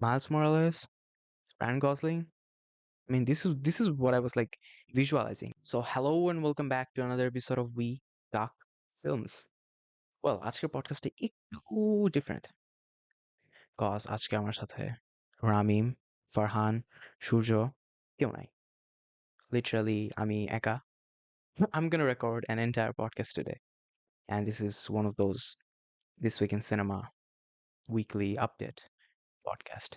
Miles Morales, Ryan Gosling. I mean, this is what I was like visualizing. So hello and welcome back to another episode of We Talk Films. Well, আজকের পডকাস্টে একটু different cause আজকে আমার সাথে রামিম, ফারহান, সূর্য কেউ নাই। Literally আমি একা। I'm gonna record an entire podcast today, and this is one of those This Week in Cinema weekly update podcast.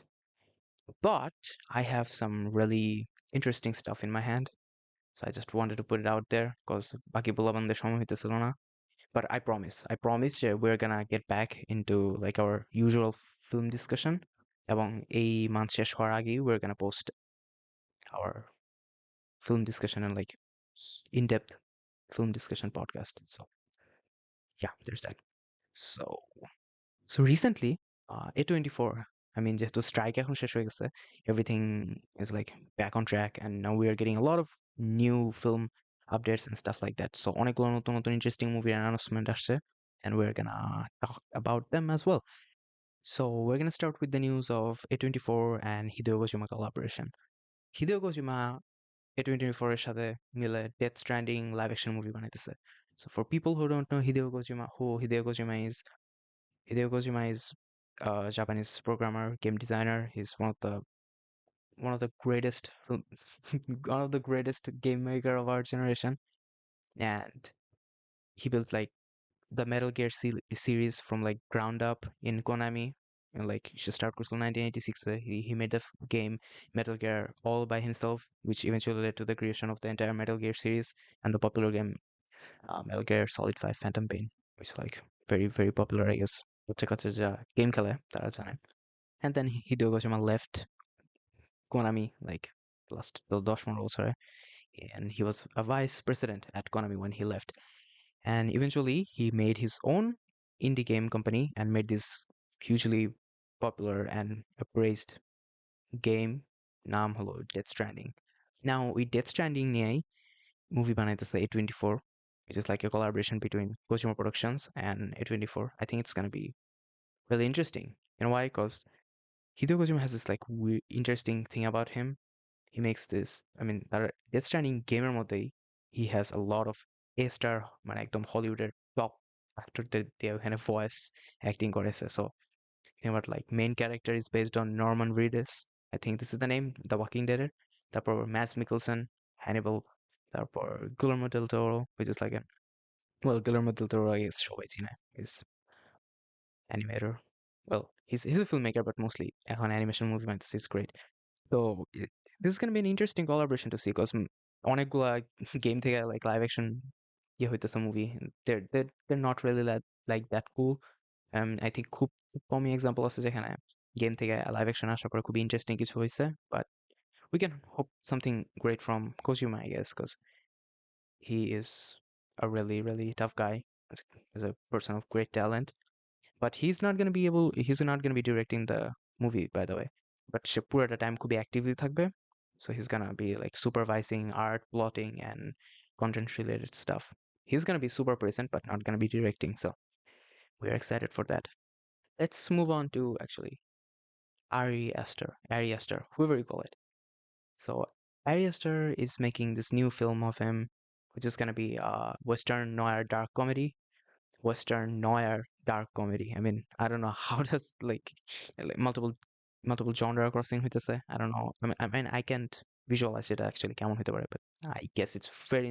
But I have some really interesting stuff in my hand. So I just wanted to put it out there because বাকি পোলাপানদের সময় হইতেছিল না. But I promise যে we're gonna get back into like our usual film discussion. এবং এই মাস শেষ হওয়ার আগেই we're gonna post our film discussion and like in-depth film discussion podcast. So yeah, there's that. So So recently, A24, I mean, যেহেতু strike এখন শেষ হয়ে গেছে, everything is like back on track, and now we are getting a lot of new film updates and stuff like that. So অনেকগুলো নতুন নতুন interesting movie announcement আসছে, and we're gonna talk about them as well. So we're gonna start with the news of A24 and Hideo Kojima collaboration. Hideo Kojima A24 এর সাথে মিলে Death Stranding live action movie বানাইতেছে. So for people who don't know Hideo Kojima is a Japanese programmer, game designer. He's one of the greatest one of the greatest game maker of our generation, and he built like the Metal Gear series from like ground up in Konami. And like she started in 1986. He made the game Metal Gear all by himself, which eventually led to the creation of the entire Metal Gear series and the popular game Metal Gear Solid 5 Phantom Pain, which is like very very popular, I guess. হচ্ছে কাছে যা game খেলে তারা জানে। And then Hideo Kojima left Konami like last 10-15 বছরে, and he was a vice president at Konami when he left. And eventually he made his own indie game company and made this hugely popular and appraised game নাম হলো Death Stranding. Now with Death Stranding নিয়েই movie বানাইতেছে A24, which is like a collaboration between Kojima Productions and A24. I think it's gonna be really interesting. You know why? Because Hideo Kojima has this like interesting thing about him. He makes this, I mean, তার Death Stranding গেমের মধ্যেই he has a lot of A-star মানে একদম হলিউডের top অ্যাক্টরদের দিয়ে ওখানে voice acting করেছে। So you know what, like main character is based on Norman Reedus. I think this is the name, The Walking Dead. তারপর Mads Mikkelsen, Hannibal, তারপর Guillermo del Toro, which is like a, well, Guillermo del Toro I guess সবাই চিনে, is animator. Well, he's a filmmaker, but mostly এখন animation movie বানাইতেছে, is great. So this is gonna be an interesting collaboration to see because অনেকগুলা game থেকে like live action হইতেছে movie. They're not really like that cool. I think খুব কমই example আছে যেখানে game থেকে live action আসার পরে খুবই interesting কিছু হয়েছে. But we can hope something great from Kojima, I guess, because he is a really really tough guy as a person of great talent. But he's not gonna be directing the movie, by the way. But সে পুরোটা time খুবই actively থাকবে. So he's gonna be like supervising art, plotting, and content related stuff. He's gonna be super present, but not gonna be directing. So we're excited for that. Let's move on to actually Ari Aster, whoever you call it. So Ari Aster is making this new film of him, which is gonna be a Western noir dark comedy. Western noir dark comedy. I mean, I don't know how does like multiple genre crossing হইতেছে. I don't know. I mean, I can't visualize it actually কেমন হইতে পারে, but I guess it's very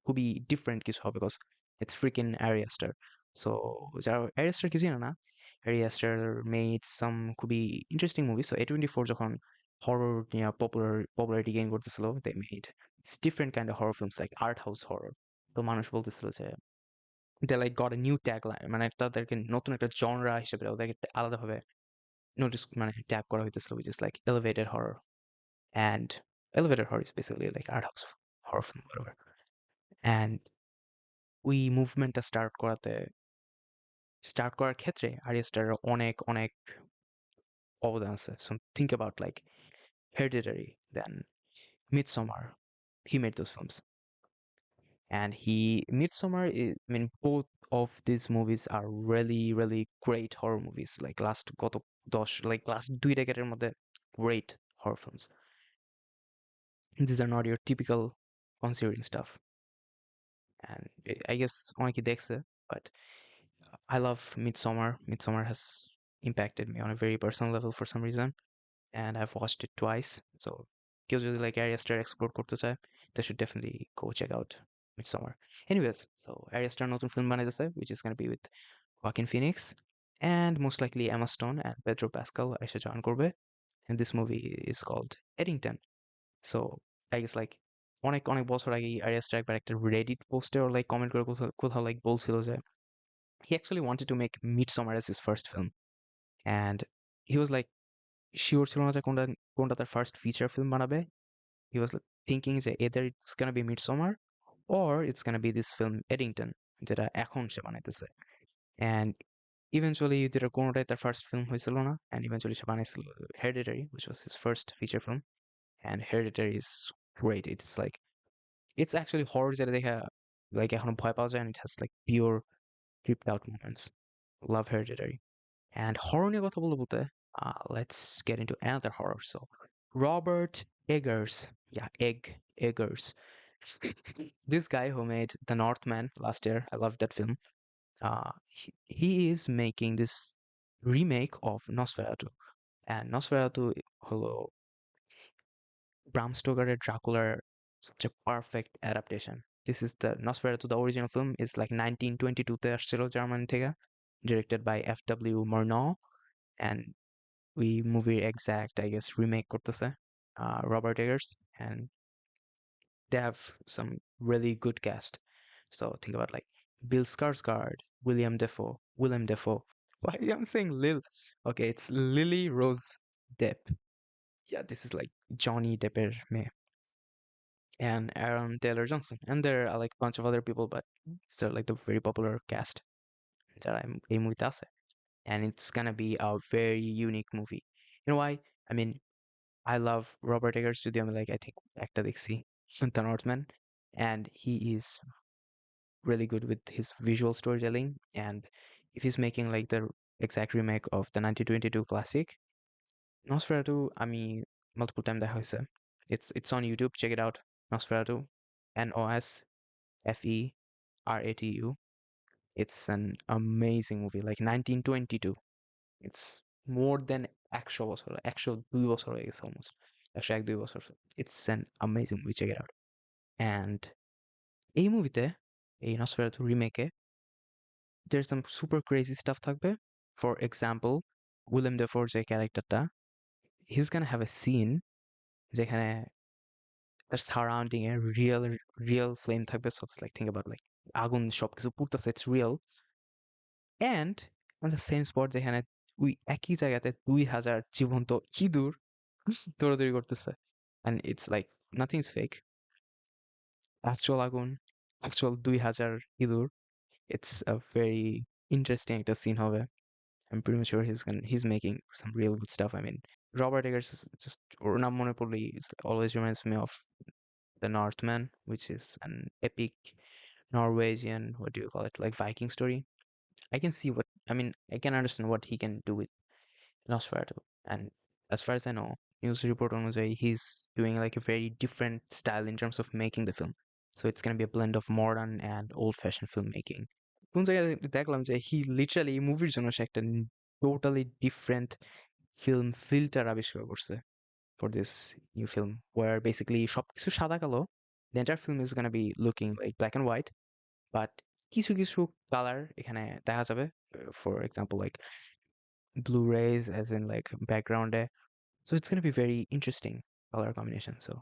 খুবই different কিছু হবে because it's freaking Ari Aster. So যারা Ari Aster কি জানে না, Ari Aster made some খুবই interesting movies. So A24 যখন horror নিয়ে popularity gain করতেছিল, they made different kind of horror films like art house horror. তো মানুষ বলতেছিল যে they like got a new tagline, মানে তাদেরকে নতুন একটা জনরা হিসেবে ওদেরকে আলাদাভাবে নোটিস মানে ট্যাগ করা হইতেছিল, which is like elevated horror. And elevated horror is basically like art house horror film, whatever. And ওই মুভমেন্টটা স্টার্ট করার ক্ষেত্রে আরিয়াস্টারের অনেক অনেক অবদান আছে. So think about like Hereditary, then Midsommar. He made those films. And I mean, both of these movies are really really great horror movies. Like last গত last 2 decades মধ্যে great horror films. These are not your typical considering stuff. And I guess অনেকে দেখছে, but I love Midsommar. Midsommar has impacted me on a very personal level for some reason, and I've watched it twice. So কেউ যদি like Ari Aster explore করতে চায়, they should definitely go check out Midsommar. Anyways, so Ari Aster নতুন film বানাইতেছে, which is gonna be with Joaquin Phoenix and most likely Emma Stone and Pedro Pascal এসে join করবে. And this movie is called Eddington. So I guess like অনেক অনেক বছর আগে Ari Aster একবার একটা Reddit পোস্টে or like কমেন্ট করে কোথাও কোথাও like বলছিল যে he actually wanted to make Midsommar as his first film, and he was like sure ছিল না যে কোনটা কোনটা তার ফার্স্ট ফিচার ফিল্ম বানাবে. He was like, thinking যে either it's gonna be Midsommar or it's gonna be this film Eddington যেটা এখন সে বানাইতেছে. And eventually দুটার কোনোটাই তার ফার্স্ট ফিল্ম হয়েছিল না, and eventually say বানাইছিল Hereditary, which was his first feature film. And Hereditary is great. It's actually horror যেটা দেখা like এখনো ভয় পাওয়া যায়, and it has like pure creeped out moments. Love Hereditary. And horror নিয়ে কথা বলতে বলতে let's get into another horror. So Robert Eggers. Yeah, Eggers. This guy who made The Northman last year. I loved that film. He is making this remake of Nosferatu. And Nosferatu হলো Bram Stoker's Draculaর such a perfect adaptation. This is the Nosferatu, the original film is like 1922 তে আসছিল Germany থেকে, directed by F.W. Murnau, and we movie exact I guess remake করতেছে Robert Eggers, and they have some really good cast. So think about like Bill Skarsgård, William Defoe. Why am I saying Lil? Okay, it's Lily Rose Depp. Yeah, this is like Johnny Depp's me, and Aaron Taylor Johnson, and there are like a bunch of other people, but still like the very popular cast that I'm in with us, and it's gonna be a very unique movie. You know why? I mean, I love Robert Eggers studio. I'm like I think একটা দেখছি The Northman, and he is really good with his visual storytelling. And if he's making like the exact remake of the 1922 classic Nosferatu, আমি multiple time দেখা হয়েছে. It's on YouTube. Check it out. Nosferatu, Nosferatu. It's an amazing movie. Like 1922. It's more than 100 বছর 102 বছর হয়ে গেছে almost 101-2 বছর. It's an amazing movie. Check it out. And এই মুভিতে এই Nosferatu remake there's some super crazy stuff থাকবে. For example, Willem Dafoe's যে ক্যারেক্টারটা, he's gonna have a scene যেখানে তার সারাউন্ডিং এ রিয়েল ফ্লেম থাকবে. So it's like think about like আগুন সবকিছু পুড়তেছে, it's real. And on the same spot যেখানে ওই একই জায়গাতে 2000 জীবন্ত ইঁদুর দৌড়াদৌড়ি করতেছে. And it's like nothing's fake. Actual আগুন, actual 2000 ইঁদুর. It's a very interesting একটা scene হবে. I'm pretty much sure he's making some real good stuff. I mean, Robert Eggers is just ওর নাম মনে পড়লেই always reminds me of The Northman, which is an epic Norwegian, what do you call it, like Viking story. I can see what, I mean, I can understand what he can do with Nosferatu. And as far as I know, news report অনুযায়ী, he's doing like a very different style in terms of making the film. So it's going to be a blend of modern and old-fashioned filmmaking. কোন জায়গায় দেখলাম যে he literally এই মুভির জন্য সে একটা totally different film filter আবিষ্কার করছে for this new film, where basically সবকিছু সাদা কালো. The entire film is going to be looking like black and white, but কিছু কিছু কালার এখানে দেখা যাবে. For example, like blue rays as in like background. So it's going to be very interesting color combination. So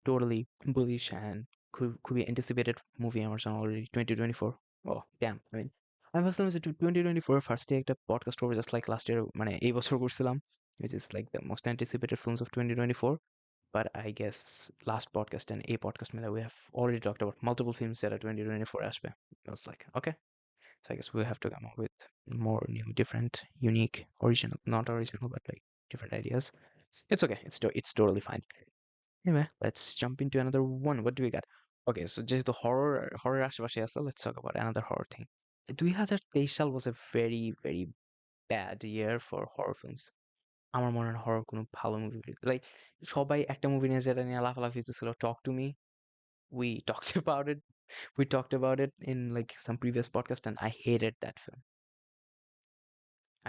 totally bullish and could be anticipated movie আমার জন্য already 2024. Oh damn, I mean আমি ভাবছিলাম যে 2024 ফার্স্টে একটা podcast করবো just like last year, মানে এই বছর করছিলাম, which is like the most anticipated films of 2024. But I guess last podcast and a podcast মিলে we have already talked about multiple films that are 2024 আসবে. I was like, okay, so I guess we'll have to come up with more new, different, unique, original, not original, but like different ideas. It's okay. It's totally fine. Anyway, let's jump into another one. What do we got? Okay, so just the horror আশেপাশে আছে. Let's talk about another horror thing. 2023 সাল was a very, very bad year for horror films. আমার মনে হয় horror কোনো ভালো movie, like সবাই একটা মুভি নিয়ে যেটা নিয়ে লাফালাফি ছিল, talk to me, we talked about it, we talked about it in like some previous podcast and I hated that film.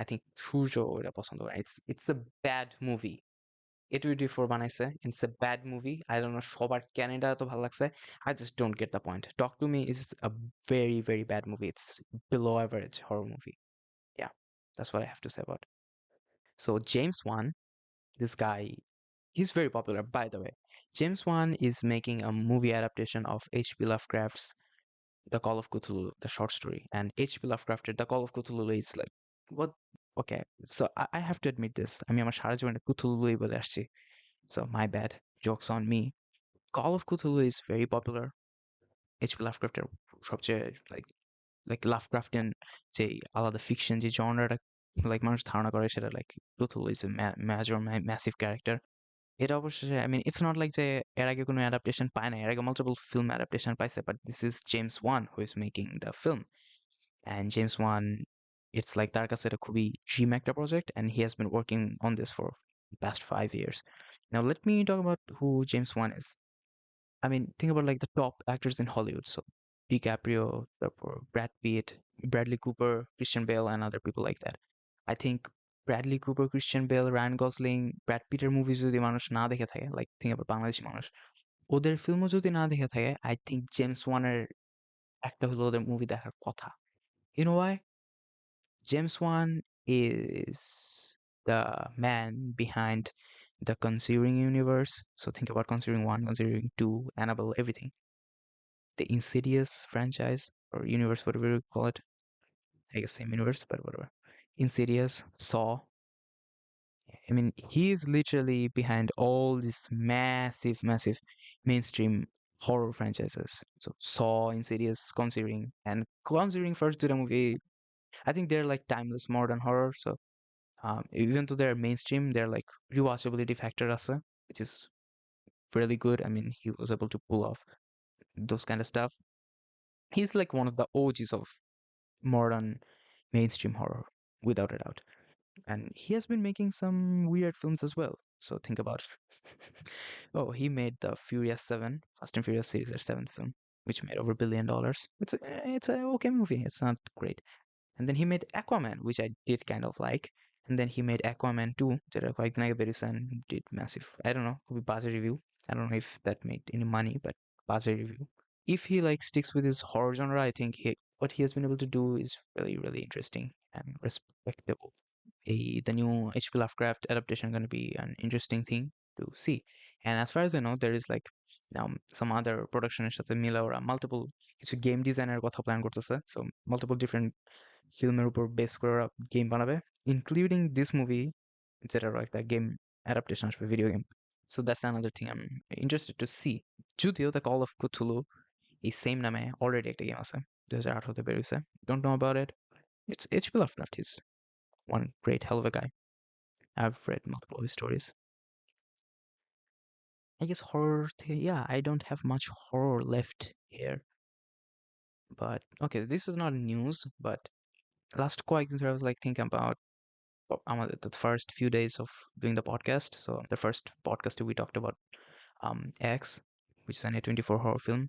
I think সূর্য ওটা পছন্দ করে, it's a bad movie. A24 বানাইছে, it's a bad movie. I don't know সবার কেন এটা এত ভালো লাগছে. I just don't get the point. Talk to Me is a very very bad movie. It's below average horror movie. Yeah, that's what I have to say about it. So James Wan, this guy, he's very popular, by the way. James Wan is making a movie adaptation of H.P. Lovecraft's The Call of Cthulhu, the short story. And H.P. Lovecraft, The Call of Cthulhu is like, what? Okay, so I have to admit this. আমি আমার সারা জীবনে Cthulhu বলে আসছি. So my bad. Jokes on me. Call of Cthulhu is very popular. H.P. Lovecrafটের সবচেয়ে like Lovecraftian যে আলাদা fiction যে জনরাটা like মানুষ ধারণা করে সেটা like Cthulhu is a major massive character. এটা অবশ্যই, I mean it's not like যে এর আগে কোনো adaptation পায় না, এর আগে multiple film adaptation পাইছে, but this is James Wan who is making the film. And James Wan, it's like তার কাছে এটা খুবই dream একটা project and he has been working on this for the past 5 years. Now let me talk about who James Wan is. I mean, think about like the top actors in Hollywood. So DiCaprio, Brad Pitt, Bradley Cooper, Christian Bale, and other people like that. I think Bradley Cooper, Christian Bale, Ryan Gosling, Brad Pitter movies যদি মানুষ না দেখে থাকে, like think about Bangladeshi মানুষ, ওদের ফিল্মও যদি না দেখে থাকে, I think জেমস ওয়ানের একটা হলো ওদের মুভি দেখার কথা. You know why? James Wan is the man behind the Conjuring universe. So think about Conjuring 1, Conjuring 2, Annabelle, everything. The Insidious franchise or universe, whatever you call it. I guess same universe, but whatever. Insidious, Saw. I mean, he is literally behind all these massive, massive mainstream horror franchises. So Saw, Insidious, Conjuring, and Conjuring first to the movie. I think they're like timeless modern horror. So even though they're mainstream, they're like rewatchability factor asa, which is really good. I mean, he was able to pull off those kind of stuff. He's like one of the OGs of modern mainstream horror, without a doubt. And he has been making some weird films as well. So think about it. Oh, he made the Furious 7, Fast and Furious series, their seventh film, which made over $1 billion. It's a okay movie. It's not great. And then he made Aquaman, which I did kind of like. And then he made Aquaman 2, যেটা কয়েকদিন আগে বেরিয়েছে and did massive, I don't know, could be বাজে review. I don't know if that made any money, but বাজে review. If he like sticks with his horror genre, I think what he has been able to do is really, really interesting and respectable. The new H.P. Lovecraft adaptation going to be an interesting thing to see. And as far as I know, there is like some other production সাথে মিলে ওরা multiple কিছু game designer কথা plan করতেছে. So multiple different ফিল্মের উপর base করে ওরা গেম বানাবে, ইনক্লুডিং দিস মুভি, যেটারও একটা গেম অ্যাডাপ্টেশন আসবে, video game. So that's another thing I am interested to see. যদিও দ্য কল অফ কুথুলু এই সেম নামে অলরেডি একটা গেম আছে, 2018-তে বেরিয়েছে. Don't know about it. It's H.P. Lovecraft. He's one great hell of a guy. I've read multiple of his stories. I guess horror, yeah, I don't have much horror left here. But okay, this is not news, but last কয়েকদিন ধরে I was like thinking about the first few days of doing the podcast. So the first podcast we talked about X, which is an A24 horror film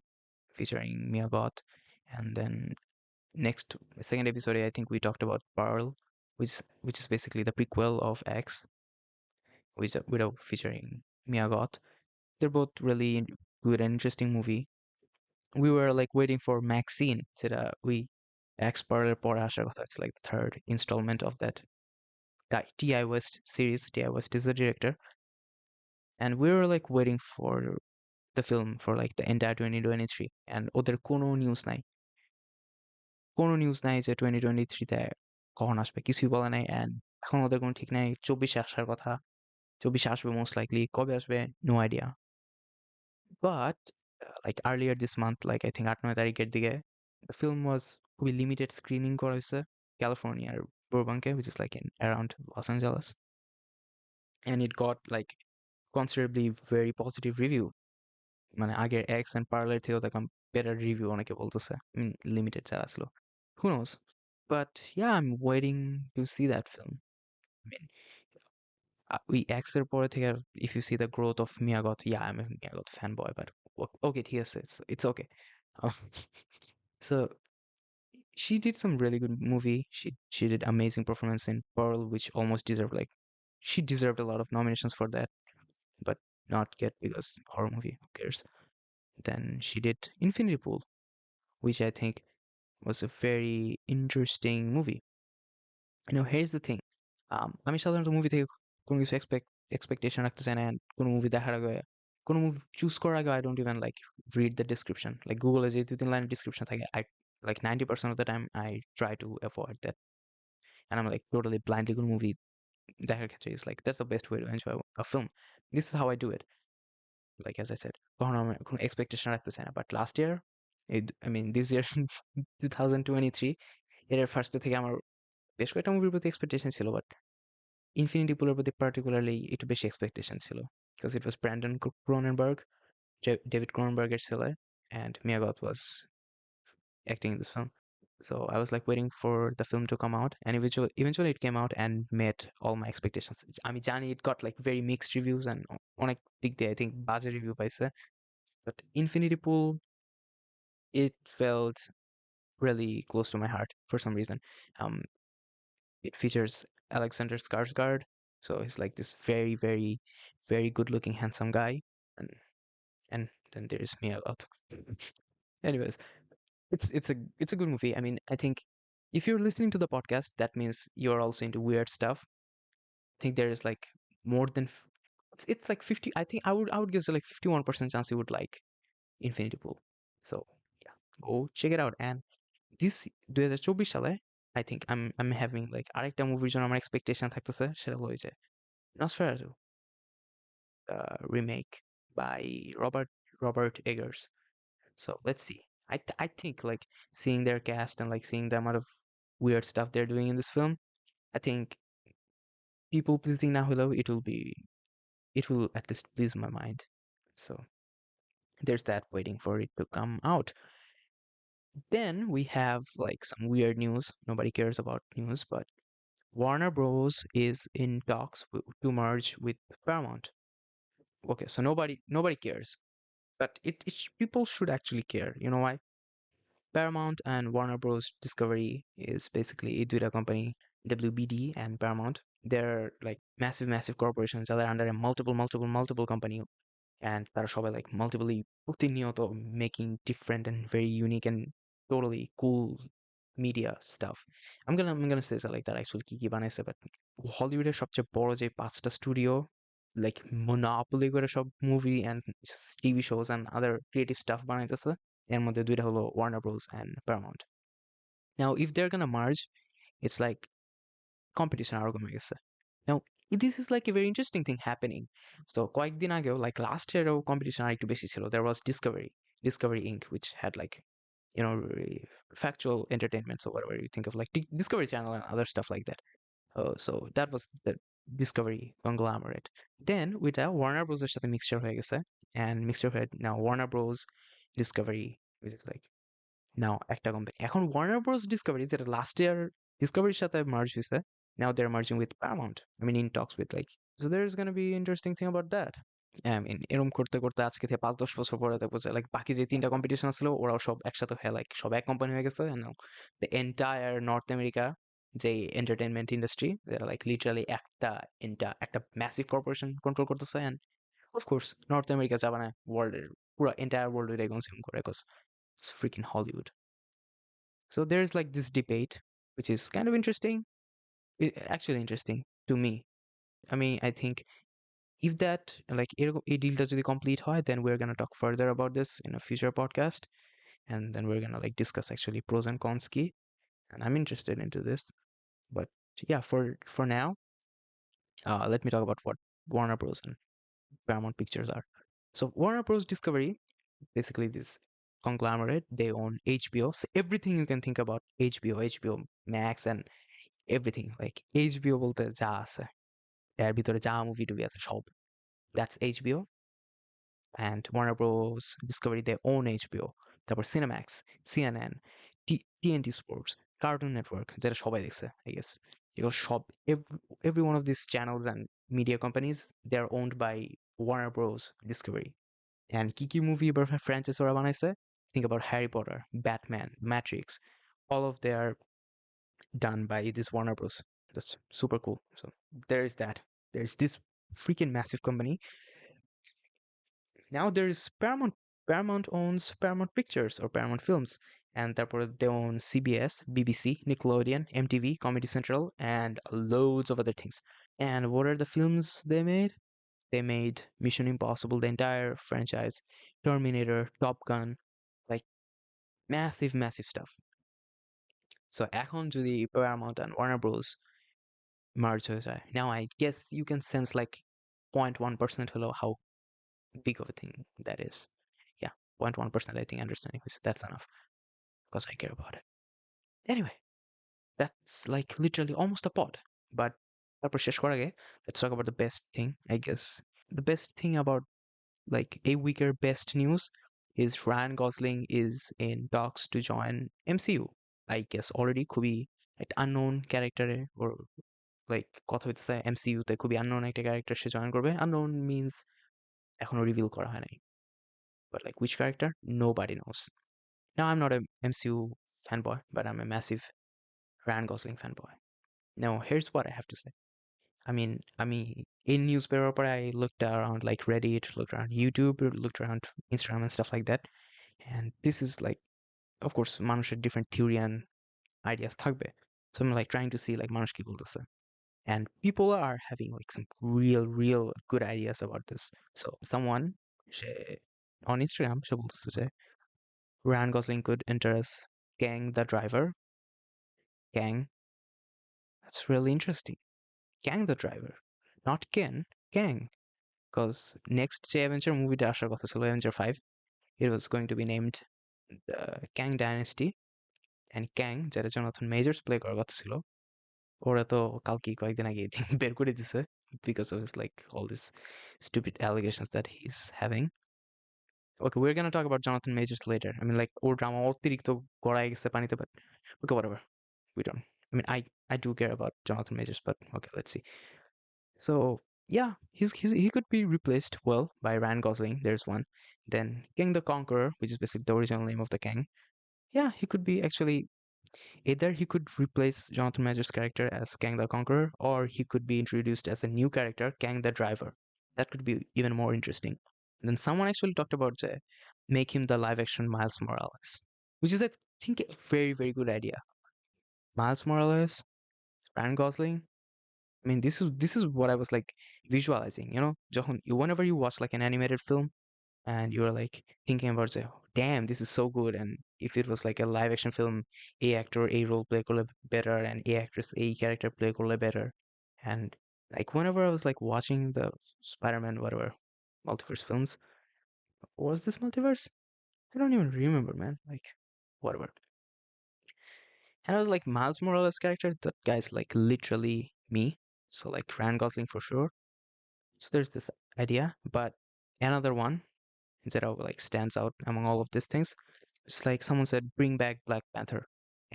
featuring Mia Goth, and then next second episode I think we talked about Pearl, which is basically the prequel of X, which without featuring Mia Goth. They're both really good and interesting movie. We were like waiting for Maxine. Said we X Pearl পরে আসার কথা. It's like the third installment of that T.I. West series. T.I. West is the director. And we were like waiting for the film for like the entire 2023. And ওদের কোনো news নাই. কোনো news নাই যে 2023-তে কখন আসবে, কিছুই বলে নাই. অ্যান্ড এখন ওদের কোনো ঠিক নাই. 24-এ আসার কথা. 24-এ আসবে মোস্ট লাইকলি. কবে আসবে? No idea. But like earlier this month, like I think 8-9 তারিখের দিকে, the film was খুবই লিমিটেড স্ক্রিনিং করা হয়েছে ক্যালিফোর্নিয়ার বুরবাঙ্কে, which is like in around Los Angeles. And it got like considerably very positive review. মানে আগের এক্স অ্যান্ড পার্লার থেকেও দেখলাম বেটার রিভিউ অনেকে বলতেছে, লিমিটেড যারা আসলো, who knows. But yeah, I'm waiting to see that film. I mean, ওই X এর পরে থেকে if you see the growth of Mia Goth, yeah I am a Mia Goth fan boy, but okay ঠিক আছে, it's okay. So she did some really good movie. She did amazing performance in Pearl, which almost deserved, like, she deserved a lot of nominations for that, but not get because horror movie. Who cares? Then she did Infinity Pool, which I think was a very interesting movie. Here's the thing. আমি সাধারণত movie থেকে কোনো কিছু expectation রাখতে চাই না, and কোনো movie দেখার আগে, কোনো মুভি চুজ করার আগে I don't even like read the description. Like গুগলে যে 2-3 লাইনের ডিসক্রিপশন থাকে, I like 90% of the time I try to avoid that, and I'm like totally blindly কোনো মুভি দেখার ক্ষেত্রে is like that's the best way to enjoy a film. This is how I do it. Like as I said, কখনো আমি কোনো expectation রাখতে চাই না, but last year, I mean this year 2023, এর ফার্স্ট থেকে আমার বেশ কয়েকটা মুভির প্রতি এক্সপেকটেশন ছিল, বাট ইনফিনিটি পুলের প্রতি পার্টিকুলারলি একটু বেশি এক্সপেকটেশন ছিল, because it was Brandon Cronenberg, David ক্রোনেনবার্গের ছেলে, and Mia Goth was acting in this film. So I was like waiting for the film to come out, and eventually it came out and met all my expectations. আমি জানি it got like very mixed reviews, and অনেক দিক দিয়ে I think বাজে review পাইছে, but Infinity Pool, it felt really close to my heart for some reason. Um, it features Alexander Skarsgård, so he's like this very, very, very good-looking, handsome guy, and and then there's Mia Goth. Anyways, it's a good movie. I mean, I think if you're listening to the podcast, that means you're also into weird stuff. I think there is like more than it's like 50. I think I would give it like 51% chance you would like Infinity Pool. So yeah, go check it out. And this 2024 সালে I think I'm having like আরেকটা মুভির জন্য আমার expectation থাকতেছে, সেটা হলো ওই যে Nosferatu, remake by Robert Eggers. So let's see. I think like seeing their cast and like seeing the amount of weird stuff they're doing in this film, I think people pleasing na holo, it will at least please my mind. So there's that, waiting for it to come out. Then we have like some weird news. Nobody cares about news, but Warner Bros is in talks to merge with Paramount. Okay, so nobody cares, but people should actually care. You know why? Paramount and Warner Bros. Discovery is basically a duita company, WBD and Paramount. They're like massive corporations that are under a multiple company, and তারা সবাই like multiply প্রতিনিয়ত making different and very unique and totally cool media stuff. I'm gonna say that like that actually কি বানাইছে, but হলিউডের সবচেয়ে বড় যে 5টা স্টুডিও like monopoly করে সব movie and TV shows and other creative stuff বানাইতেছে, এর মধ্যে দুইটা হলো Warner Bros and Paramount. Now if they're gonna merge, it's like competition আরো কমে গেছে. Now this is like a very interesting thing happening. So কয়েকদিন আগেও like last yearও competition আরেকটু বেশি ছিল. There was Discovery Inc., which had like, factual entertainment, so whatever you think of like Discovery Channel and other stuff like that. So that was the Discovery conglomerate. Then with Warner Bros এর সাথে mixture হয়ে গেছে, and mixture হয়ে now Warner Bros Discovery, which is like now একটা company. এখন Warner Bros Discovery যেটা last year ডিসকভারির সাথে merge হয়েছে, now they're merging with Paramount. I mean in talks with like, so there's gonna be interesting thing about that. I mean এরকম করতে করতে আজকে থেকে 5-10 বছর পরে দেখবো যে like বাকি যে 3টা কম্পিটিশন ছিল ওরাও সব একসাথে হয়ে like সব এক কোম্পানি হয়ে গেছে, and now the entire North America যে এন্টারটেইনমেন্ট ইন্ডাস্ট্রি, যারা like literally একটা ম্যাসিভ কর্পোরেশন কন্ট্রোল করতেছে, and of course north America যাবে না, ওয়ার্ল্ডের পুরো এন্টায়ার ওয়ার্ল্ড এটাই কনজিউম করে, because it's freaking Hollywood. So there's like this debate, which is kind of interesting, actually interesting to me. I mean, I think if that like a deal যদি complete হয়, then we're gonna talk further about this in a future podcast, and then we're gonna like discuss actually pros and cons key, and I'm interested into this. But yeah, for now, let me talk about what Warner Bros. And Paramount Pictures are. So Warner Bros. Discovery, basically this conglomerate, they own HBO. So everything you can think about HBO Max and everything, like HBO বলতে যা আছে এর ভিতরে যা movie টুভি আছে সব, that's HBO. And Warner Bros. Discovery, they own HBO, তারপর Cinemax, CNN, TNT Sports, Cartoon Network, যেটা সবাই দেখছে I guess, এগুলো সব every one of these channels and media companies, they're owned by Warner Bros. Discovery. And কি কি movie এবার franchise ওরা বানাইছে? Think about Harry Potter, Batman, Matrix. All of they are done by this Warner Bros. That's super cool. So there is that. There's this freaking massive company. Now there is Paramount. Paramount owns Paramount Pictures or Paramount Films. And therefore they own CBS, BBC, Nickelodeon, MTV, Comedy Central, and loads of other things. And what are the films they made? They made Mission Impossible, the entire franchise, Terminator, Top Gun, like massive, massive stuff. So এখন যদি Paramount and Warner Bros. Merge হয়ে যায়, now I guess you can sense like 0.1% হলো how big of a thing that is. Yeah, 0.1% I think understanding হয়েছে, that's enough because I care about it. Anyway, that's like literally almost a pod. But তারপর শেষ করার আগে, let's talk about the best thing, I guess. The best thing about like a weaker best news is Ryan Gosling is in talks to join MCU. I guess already খুবই একটা unknown character or like কথা হইতেছে MCU তে খুবই unknown একটা character সে join করবে. Unknown means এখনো reveal করা হয় নাই. But like which character? Nobody knows. Now I'm not a MCU fanboy, but I'm a massive Ryan Gosling fanboy. Now here's what I have to say. I mean, in newspaper, I looked around like Reddit, looked around YouTube, looked around Instagram and stuff like that. And this is like, of course, মানুষের different theory and ideas থাকবে. So I'm like trying to see like মানুষ কি বলতেছে. And people are having like some real good ideas about this. So someone say on Instagram সে বলতেছে যে Ryan Gosling could enter as Kang the driver. Kang, that's really interesting. Kang the driver, not Ken, Kang. Because next যে Avenger মুভিটা আসার কথা ছিল Avenger 5, it was going to be named the Kang Dynasty. And Kang, যেটা Jonathan measures play করার কথা ছিল, ওরা তো কালকে কয়েকদিন আগে বের করে দিছে because of his like all these stupid allegations that he's having. Okay, we're gonna talk about Jonathan Majors later. I mean, like or drama অতিরিক্ত গড়ায় গেছে পানিতে, but okay, whatever. We don't. I mean, I do care about Jonathan Majors, but okay, let's see. So yeah, he could be replaced well by Ryan Gosling. There's one. Then King the Conqueror, which is basically the original name of the king. Yeah, he could be actually either he could replace Jonathan Majors' character as Kang the Conqueror, or he could be introduced as a new character, Kang the Driver. That could be even more interesting. And then someone actually talked about make him the live-action Miles Morales, which is I think a very good idea. Miles Morales, Ryan Gosling, I mean, this is what I was like visualizing, you know, whenever you watch like an animated film and you're like thinking about say, damn, this is so good. And if it was like a live action film, A actor A role play করলে better and A actress A character play করলে better. And like whenever I was like watching the Spider-Man whatever multiverse films, was this multiverse? I don't even remember, man. Like whatever. And I was like Miles Morales character, that guy's like literally me. So like Ryan Gosling for sure. So there's this idea, but another one that like stands out among all of these things. It's like someone said, bring back Black Panther,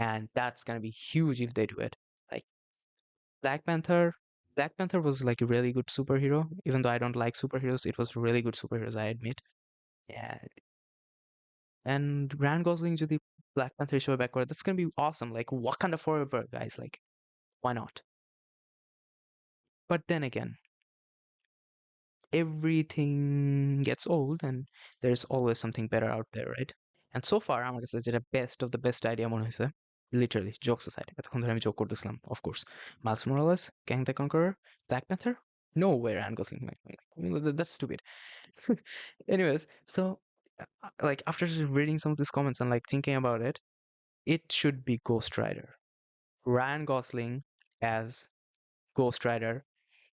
and that's gonna be huge if they do it. Like Black Panther, Black Panther was like a really good superhero. Even though I don't like superheroes, it was really good superheroes, I admit. Yeah, and Ryan Gosling যদি Black Panther হিসেবে back করে, that's gonna be awesome. Like Wakanda forever, guys. Like why not? But then again, everything gets old and there's always something better out there, right? And so far আমার কাছে যেটা best of the best idea মনে হয়েছে, literally jokes aside, এতক্ষণ ধরে আমি joke করতেছিলাম, of course, Miles Morales, Kang the Conqueror, Black Panther, no way Ryan Gosling, that's stupid. Anyways, so like after reading some of these comments and like thinking about it, it should be Ghost Rider, Ryan Gosling as Ghost Rider.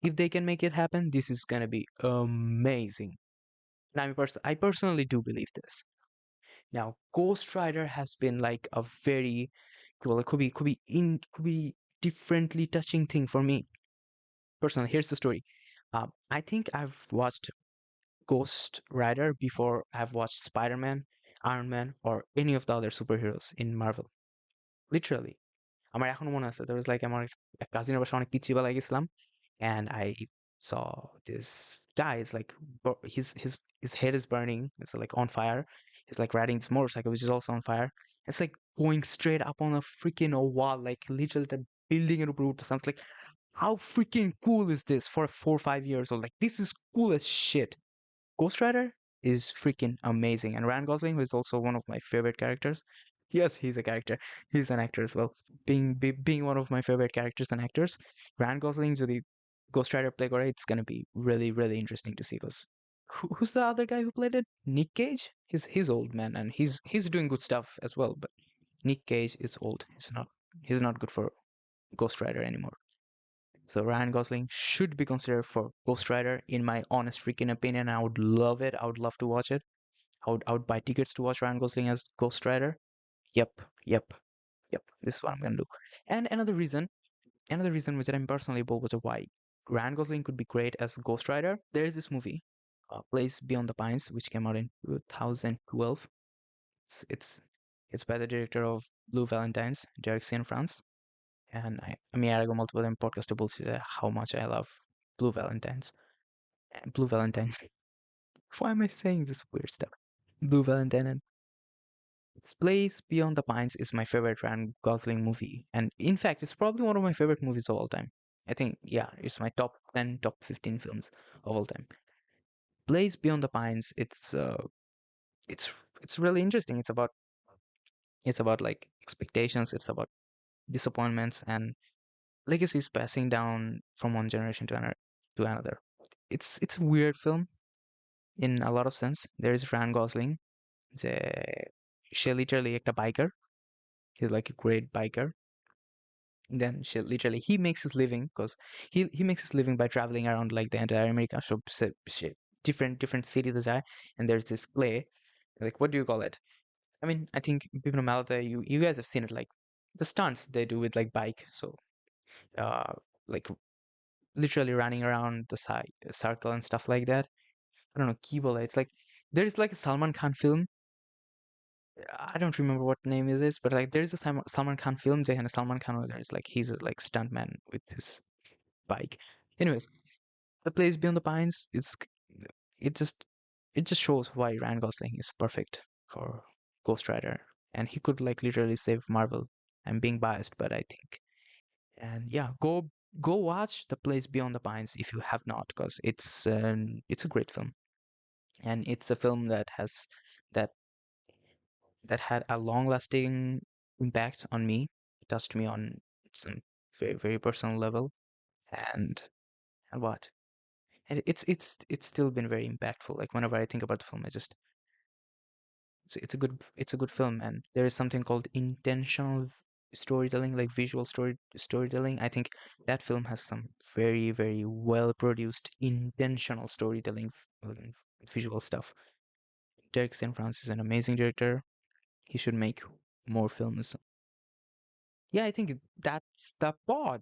If they can make it happen, this is gonna be amazing. And I personally do believe this. Now, Ghost Rider has been like a very well, it could be differently touching thing for me personally. Here's the story. I think I've watched Ghost Rider before I've watched Spider-Man, Iron Man, or any of the other superheroes in Marvel. Literally, আমার এখনো মনে আছে, there was like আমার এক কাজিনের বাসায় অনেক পিচ্চিবেলা গেছিলাম, and I saw this guy is like his head is burning. It's like on fire. He's like riding this motorcycle, which is also on fire. It's like going straight up on a freaking wall, like literally the building it would sounds like how freaking cool is this for a 4 or 5 years old? Like this is cool as shit. Ghost Rider is freaking amazing, and Ryan Gosling, who is also one of my favorite characters. Yes, he's a character. He's an actor as well. Being one of my favorite characters and actors, Ryan Gosling to the Ghost Rider play Gore, it's gonna be really interesting to see. Because who's the other guy who played it? Nick Cage. He's old man, and he's doing good stuff as well. But Nick Cage is old. He's not good for Ghost Rider anymore. So Ryan Gosling should be considered for Ghost Rider, in my honest freaking opinion. I would love it. I would love to watch it. I would buy tickets to watch Ryan Gosling as Ghost Rider. Yep, yep, yep. This is what I'm gonna do. And another reason which I'm personally bold was why Ryan Gosling could be great as Ghost Rider. There is this movie, Place Beyond the Pines, which came out in 2012. It's by the director of Blue Valentines, Derek France. And I mean, I go multiple in podcast to bullshit how much I love Blue Valentines. Blue Valentine. Why am I saying this weird stuff? Blue Valentine and its Place Beyond the Pines is my favorite Ryan Gosling movie. And in fact, it's probably one of my favorite movies of all time. I think, yeah, it's my top 10, top 15 films of all time. Place Beyond the Pines, it's it's really interesting. It's about like expectations, it's about disappointments and legacies passing down from one generation to another. It's a weird film in a lot of sense. There is Ryan Gosling. যে সে literally একটা biker. He's like a great biker. Then he makes his living because he makes his living by traveling around like the entire America. So different cities যায়, and there's this play. Like, what do you call it? I mean, I think Bipno Malata, you guys have seen it, like the stunts they do with like bike. So uh like literally running around the circle and stuff like that. I don't know, Kibola. It's like there's like a Salman Khan film. I don't remember what name is this, but like there's a Salman Khan film. Jehan Salman Khan, there's like he's a like stuntman with his bike. Anyways, the place Beyond the Pines. It just it just shows why Ryan Gosling is perfect for Ghost Rider, and he could like literally save Marvel. I'm being biased, but I think. And yeah, go watch The Place Beyond the Pines if you have not, because it's a great film, and it's a film that that had a long lasting impact on me. It touched me on some very personal level, and and what and it's still been very impactful. Like whenever I think about the film, it's a good film, and there is something called intentional storytelling, like visual storytelling. I think that film has some very well produced intentional storytelling, visual stuff. Derek St. Francis is an amazing director. He should make more films. Yeah, I think that's the pod.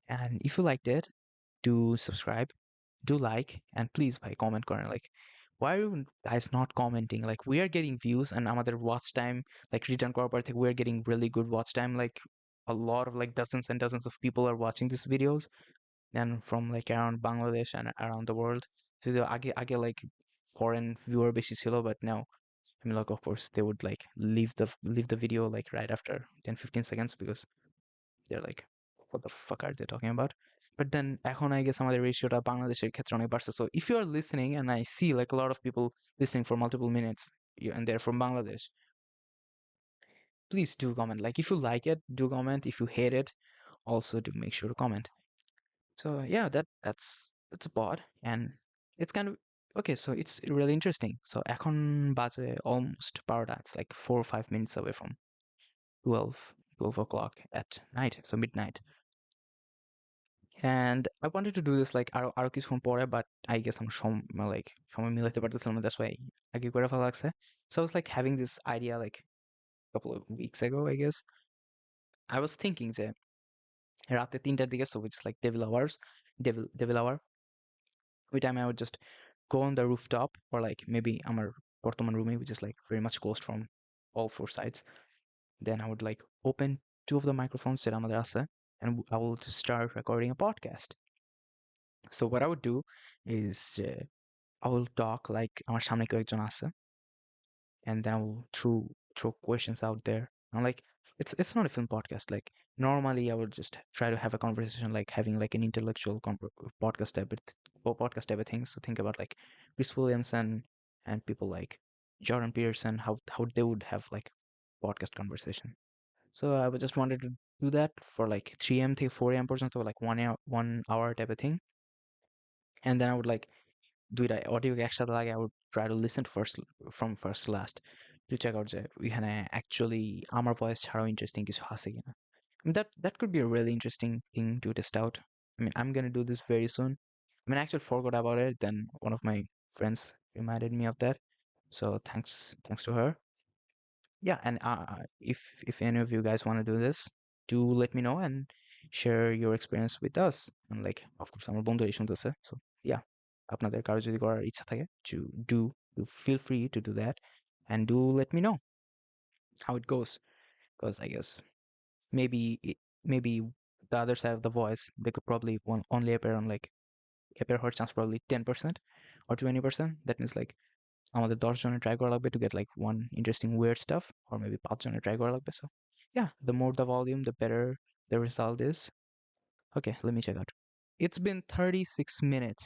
And if you liked it, do subscribe, do like, and please by comment corner. Like, why are you guys not commenting? Like, we are getting views and আমাদের watch time, like return করার পর থেকে we're getting really good watch time. Like, a lot of like dozens and dozens of people are watching these videos, and from like around Bangladesh and around the world. So আগে like foreign viewer বেশি ছিল, but now I mean, like, of course, they would like leave the video like right after 10-15 seconds because they're like, what the fuck are they talking about? But then এখন I guess আমাদের রেশিওটা বাংলাদেশের ক্ষেত্রে অনেক বাড়ছে. So if you are listening and I see like a lot of people listening for multiple minutes and they're from Bangladesh, please do comment. Like if you like it, do comment. If you hate it, also do make sure to comment. So yeah, that's a pod, and it's kind of okay. So it's really interesting. So এখন বাজে almost 12টা. It's like 4 or 5 minutes away from 12 o'clock at night. So midnight. And I wanted to do this like আরো কিছুক্ষণ পরে, but I guess I'm like সময় মিলাতে পারতেছিলাম না. That's why আগে করে ফেলা লাগছে. So I was like having this idea like a couple of weeks ago, I guess. I was thinking যে রাতে 3টার দিকে, so which is like devil hour. Every time I would just go on the rooftop, or like maybe আমার বর্তমান রুমে, which is like very much closed from all four sides. Then I would like open two of the microphones that আমাদের আছে, and I will just start recording a podcast. So what I would do is I will talk like আমার সামনে কেউ একজন আছে, and then I will throw questions out there. I'm like, it's not a film podcast. Like normally, I would just try to have a conversation, like having like an intellectual podcast type podcast type of things. So think about like Chris Williamson and people like Jordan Peterson, how they would have like podcast conversation. So I just wanted to do that for like 3 a.m. to 4 a.m. পর্যন্ত, like 1 hour type of thing, and then I would like দুইটা audio একসাথে লাগে, I would try to listen to from first to last to check out যে এখানে actually আমার voice ছাড়াও interesting কিছু আছে কিনা. I mean, that could be a really interesting thing to test out. I mean, I'm gonna do this very soon. I mean, I actually forgot about it. Then one of my friends reminded me of that. So thanks to her. Yeah, and if any of you guys want to do this, do let me know and share your experience with us. And like, of course, আমার বন্ধু এই শুনতেছে. So yeah, আপনাদের কারো যদি করার ইচ্ছা থাকে, to do feel free to do that, and do let me know how it goes. Because I guess maybe the other side of the voice, they could probably only appear on like appear hard chance probably 10% or 20%. That means like আমাদের 10 জনের try করা লাগবে to get like one interesting weird stuff, or maybe 5 জনের try করা লাগবে. So yeah, the more the volume, the better the result is. Okay, let me check out. It's been 36 minutes.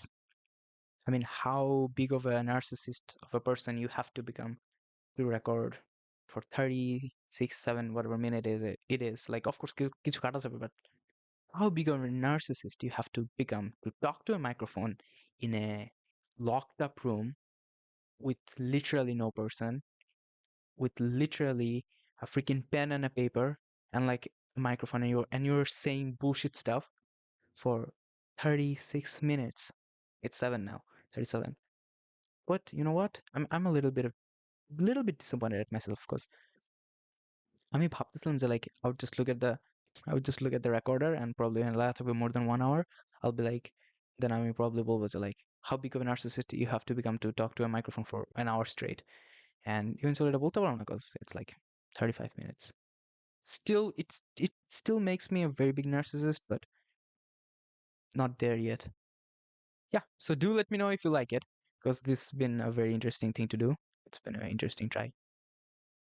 I mean, how big of a narcissist of a person you have to become to record for 36 7 whatever minute is it is like, of course কিছু কাটা যাবে, but how big of a narcissist you have to become to talk to a microphone in a locked up room with literally no person, with literally a freaking pen and a paper and like a microphone, and you're saying bullshit stuff for 36 minutes. It's 7 now, 37. But you know what? I'm a little bit disappointed at myself because আমি ভাবতেছিলাম যে like I would just look at the recorder and probably when লাগা থাকবে more than 1 hour, I'll be like, then আমি probably বলবো যে like how big of a narcissist you have to become to talk to a microphone for an hour straight. And eventually এটা বলতে পারলাম না because it's like 35 minutes. Still, it still makes me a very big narcissist, but not there yet. Yeah, so do let me know if you like it, because this has been a very interesting thing to do. It's been an interesting try.